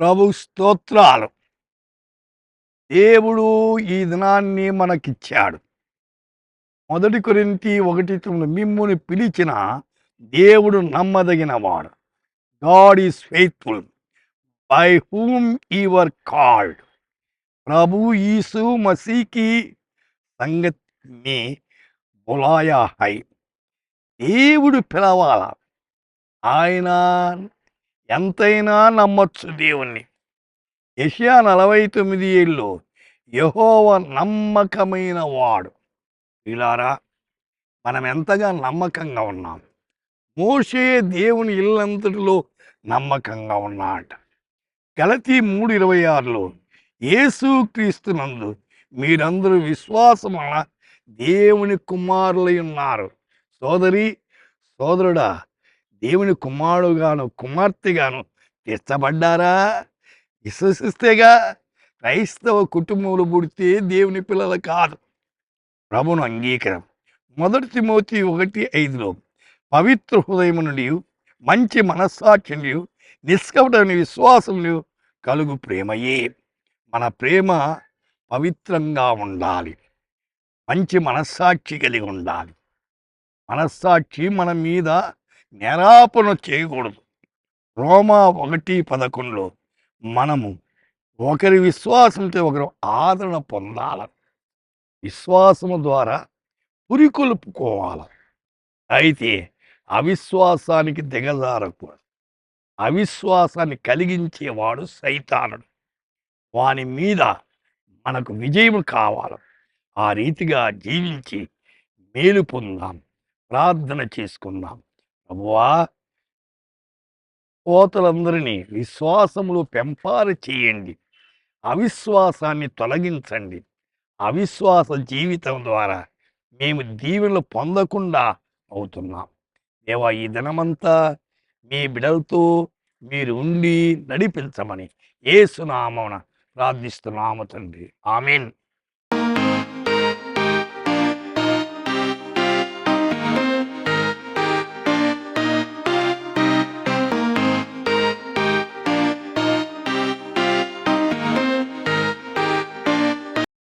ప్రభు స్తోత్రాలు. దేవుడు ఈ దినాన్ని మనకిచ్చాడు. 1 కొరింథీ 1:9 మిమ్మును పిలిచిన దేవుడు నమ్మదగినవాడు. God is faithful by whom you are called. ప్రభు यीशु मसीह की संगत में बुलाया है. దేవుడు పిలవాల. ఆయన ఎంతైనా నమ్మొచ్చు దేవుణ్ణి. యెషయా 49:7 యెహోవా నమ్మకమైన వాడు. ప్రియులారా, మనం ఎంతగా నమ్మకంగా ఉన్నాం. మోషే దేవుని ఇల్లంతటిలో నమ్మకంగా ఉన్నాడట. గలతీ 3:26 యేసుక్రీస్తునందు మీరందరూ విశ్వాసం వలన దేవుని కుమారులై ఉన్నారు. సోదరి సోదరుడా, దేవుని కుమారుడుగాను కుమార్తెగాను తీర్చబడ్డారా? విశ్వసిస్తేగా. క్రైస్తవ కుటుంబంలో పుడితే దేవుని పిల్లలు కాదు. ప్రభును అంగీకారం. 1 తిమోతి 1:5 పవిత్ర హృదయం నుండి మంచి మనస్సాక్షి నుండి నిష్కపటమైన విశ్వాసం కలుగు ప్రేమయే. మన ప్రేమ పవిత్రంగా ఉండాలి. మంచి మనస్సాక్షి కలిగి ఉండాలి. మనస్సాక్షి మన మీద నేరాపణ చేయకూడదు. రోమా 1:11 మనము ఒకరి విశ్వాసంతో ఒకరు ఆదరణ పొందాలి. విశ్వాసము ద్వారా పురికొల్పుకోవాలి. అయితే అవిశ్వాసానికి దిగజారకూడదు. అవిశ్వాసాన్ని కలిగించేవాడు సైతానుడు. వాని మీద మనకు విజయం కావాలి. ఆ రీతిగా జీవించి మేలు పొందాం. ప్రార్థన చేసుకుందాం. ప్రభువా, పోతలందరినీ విశ్వాసములో పెంపార చేయండి. అవిశ్వాసాన్ని తొలగించండి. అవిశ్వాస జీవితం ద్వారా మేము దీవెనలు పొందకుండా అవుతున్నాం. దేవా, ఈ దినమంతా మీ బిడలతో మీరు ఉండి నడిపించమని యేసు నామమున ప్రార్థిస్తున్నాము తండ్రి. ఆమేన్.